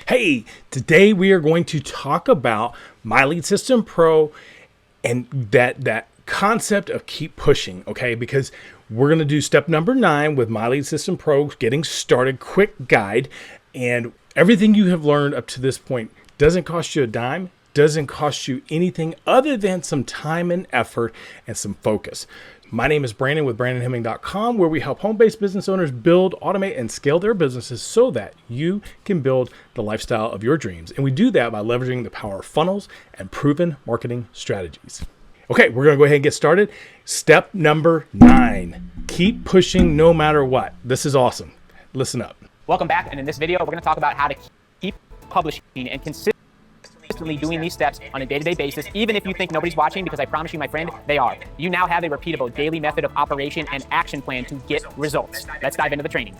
Hey, today we are going to talk about My Lead System Pro and that concept of keep pushing, okay? Because we're going to do step number 9 with My Lead System Pro, getting started, quick guide. And everything you have learned up to this point doesn't cost you a dime, doesn't cost you anything other than some time and effort and some focus. My name is Brandon with BrandonHemming.com, where we help home-based business owners build, automate, and scale their businesses so that you can build the lifestyle of your dreams. And we do that by leveraging the power of funnels and proven marketing strategies. Okay, we're going to go ahead and get started. Step number 9, keep pushing no matter what. This is awesome. Listen up. Welcome back, and in this video, we're going to talk about how to keep publishing and consistently doing these steps on a day-to-day basis, even if you think nobody's watching, because I promise you, my friend, they are. You now have a repeatable daily method of operation and action plan to get results. Let's dive into the training.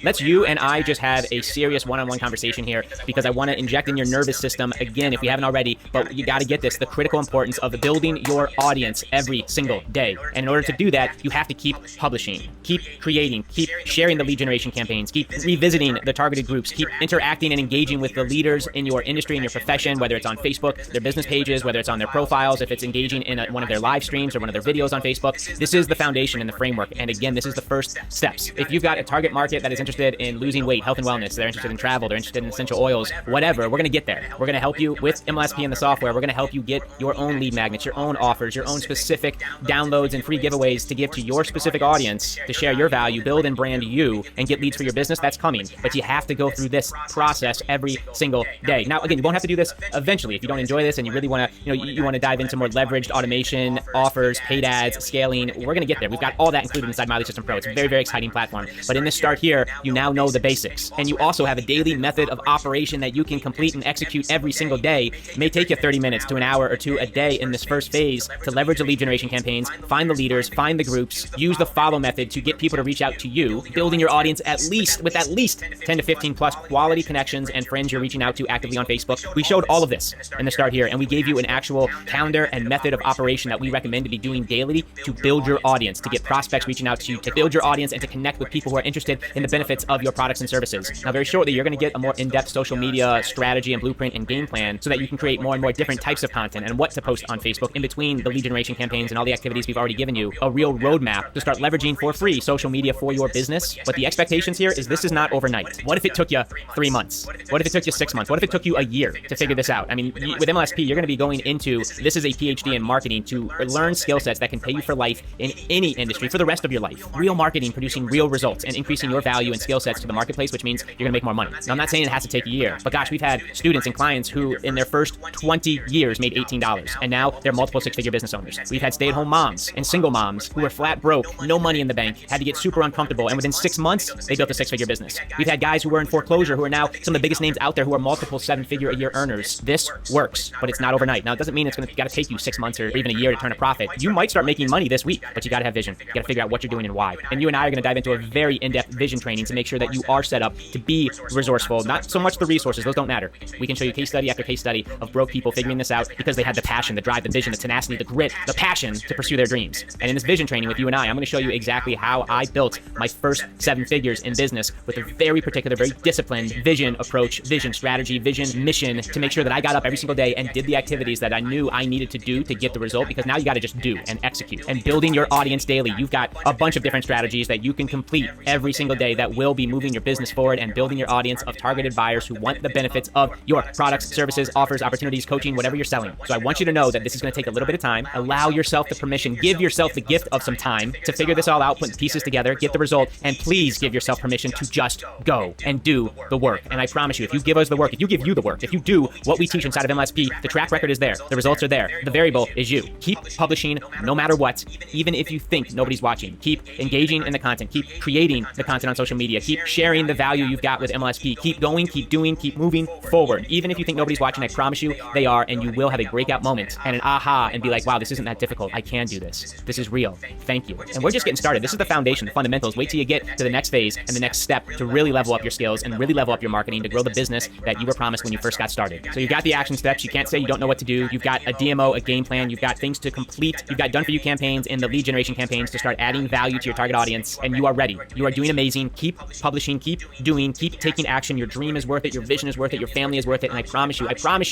Let's you and I just have a serious one-on-one conversation here, because I want to inject in your nervous system, again, if we haven't already, but you got to get this, the critical importance of building your audience every single day. And in order to do that, you have to keep publishing, keep creating, keep sharing the lead generation campaigns, keep revisiting the targeted groups, keep interacting and engaging with the leaders in your industry and your profession, whether it's on Facebook, their business pages, whether it's on their profiles, if it's engaging in one of their live streams or one of their videos on Facebook. This is the foundation and the framework. And again, this is the first steps. If you've got a target market that is interested in losing weight, health and wellness, they're interested in travel, they're interested in essential oils, whatever, we're going to get there. We're going to help you with MLSP and the software. We're going to help you get your own lead magnets, your own offers, your own specific downloads and free giveaways to give to your specific audience to share your value, build and brand you, and get leads for your business. That's coming. But you have to go through this process every single day. Now, again, you won't have to do this eventually. If you don't enjoy this and you really want to, you want to dive into more leveraged automation, offers, paid ads, scaling, we're going to get there. We've got all that included inside My Lead System Pro. It's a very, very exciting platform. But in this start here, you now know the basics. And you also have a daily method of operation that you can complete and execute every single day. It may take you 30 minutes to an hour or two a day in this first phase to leverage the lead generation campaigns, find the leaders, find the groups, use the follow method to get people to reach out to you, building your audience at least 10 to 15 plus quality connections and friends you're reaching out to actively on Facebook. We showed all of this in the start here, and we gave you an actual calendar and method of operation that we recommend to be doing daily to build your audience, to get prospects reaching out to you, to build your audience and to connect with people who are interested in the benefits of your products and services. Now, very shortly, you're going to get a more in-depth social media strategy and blueprint and game plan so that you can create more and more different types of content and what to post on Facebook in between the lead generation campaigns and all the activities we've already given you, a real roadmap to start leveraging for free social media for your business. But the expectations here is this is not overnight. What if it took you 3 months? What if it took you 6 months? What if it took you a year to figure this out? I mean, with MLSP, you're going to be going into, this is a PhD in marketing to learn skill sets that can pay you for life in any industry for the rest of your life. Real marketing, producing real results and increasing your value and skill sets to the marketplace, which means you're going to make more money. Now, I'm not saying it has to take a year, but gosh, we've had students and clients who in their first 20 years made $18, and now they're multiple six-figure business owners. We've had stay-at-home moms and single moms who were flat broke, no money in the bank, had to get super uncomfortable, and within 6 months, they built a six-figure business. We've had guys who were in foreclosure who are now some of the biggest names out there who are multiple seven-figure a year earners. This works, but it's not overnight. Now, it doesn't mean it's got to take you 6 months or even a year to turn a profit. You might start making money this week, but you got to have vision. You got to figure out what you're doing and why. And you and I are going to dive into a very in-depth vision training to make sure that you are set up to be resourceful. Not so much the resources, those don't matter. We can show you case study after case study of broke people figuring this out because they had the passion, the drive, the vision, the tenacity, the grit, the passion to pursue their dreams. And in this vision training with you and I'm going to show you exactly how I built my first 7 figures in business with a very particular, very disciplined vision approach, vision strategy, vision mission to make sure that I got up every single day and did the activities that I knew I needed to do to get the result, because now you got to just do and execute. And building your audience daily, you've got a bunch of different strategies that you can complete every single day that will be moving your business forward and building your audience of targeted buyers who want the benefits of your products, services, offers, opportunities, coaching, whatever you're selling. So I want you to know that this is going to take a little bit of time. Allow yourself the permission, give yourself the gift of some time to figure this all out, put pieces together, get the result, and please give yourself permission to just go and do the work. And I promise you, if you give us the work, if you give you the work, if you do what we teach inside of MLSP, the track record is there, the results are there. The variable is you. Keep publishing no matter what, even if you think nobody's watching. Keep engaging in the content. Keep creating the content on social media. Keep sharing the value you've got with MLSP. Keep going, keep doing, keep moving forward. Even if you think nobody's watching, I promise you they are, and you will have a breakout moment and an aha and be like, wow, this isn't that difficult. I can do this. This is real. Thank you. And we're just getting started. This is the foundation, the fundamentals. Wait till you get to the next phase and the next step to really level up your skills and really level up your marketing to grow the business that you were promised when you first got started. So you've got the action steps. You can't say you don't know what to do. You've got a DMO, a game plan. You've got things to complete. You've got done for you campaigns and the lead generation campaigns to start adding value to your target audience, and you are ready. You are doing amazing. keep publishing, keep doing, keep taking action. Your dream is worth it. Your vision is worth it. Your family is worth it. And I promise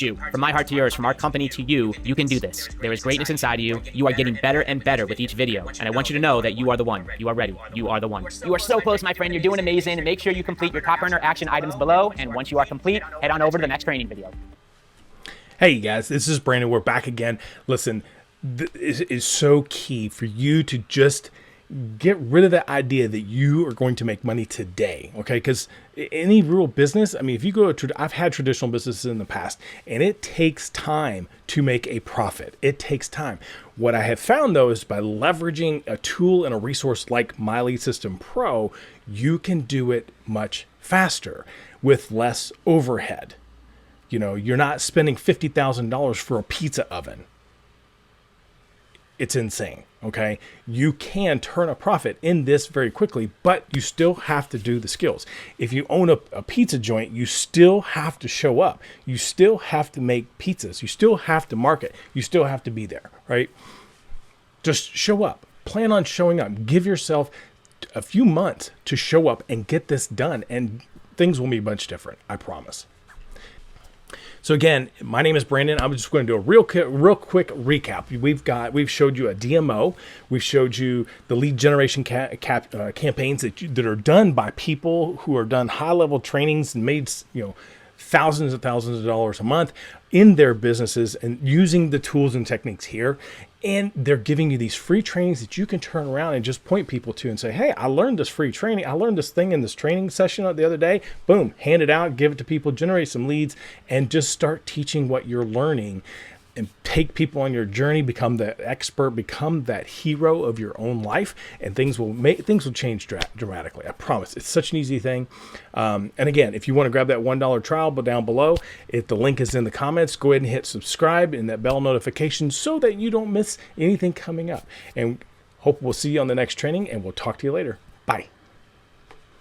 you, from my heart to yours, from our company to you, you can do this. There is greatness inside of you. You are getting better and better with each video. And I want you to know that you are the one. You are ready. You are the one. You are so close, my friend. You're doing amazing. Make sure you complete your top earner action items below. And once you are complete, head on over to the next training video. Hey guys, this is Brandon. We're back again. Listen, this is so key for you to just get rid of that idea that you are going to make money today, okay? Because any real business, I mean, if you go to, I've had traditional businesses in the past, and it takes time to make a profit. It takes time. What I have found though is by leveraging a tool and a resource like My Lead System Pro, you can do it much faster with less overhead. You know, you're not spending $50,000 for a pizza oven. It's insane, okay? You can turn a profit in this very quickly, but you still have to do the skills. If you own a pizza joint, you still have to show up. You still have to make pizzas. You still have to market. You still have to be there, right? Just show up. Plan on showing up. Give yourself a few months to show up and get this done, and things will be much different, I promise. So again, my name is Brandon. I'm just going to do a real quick recap. We've showed you a DMO. We've showed you the lead generation campaigns that are done by people who are done high-level trainings and made, you know, thousands and thousands of dollars a month in their businesses and using the tools and techniques here. And they're giving you these free trainings that you can turn around and just point people to and say, hey, I learned this free training. I learned this thing in this training session the other day. Boom, hand it out, give it to people, generate some leads, and just start teaching what you're learning and take people on your journey, become the expert, become that hero of your own life, and things will change dramatically. I promise. It's such an easy thing. And again, if you want to grab that $1 trial, but down below, if the link is in the comments, go ahead and hit subscribe and that bell notification so that you don't miss anything coming up. And hope we'll see you on the next training, and we'll talk to you later. Bye.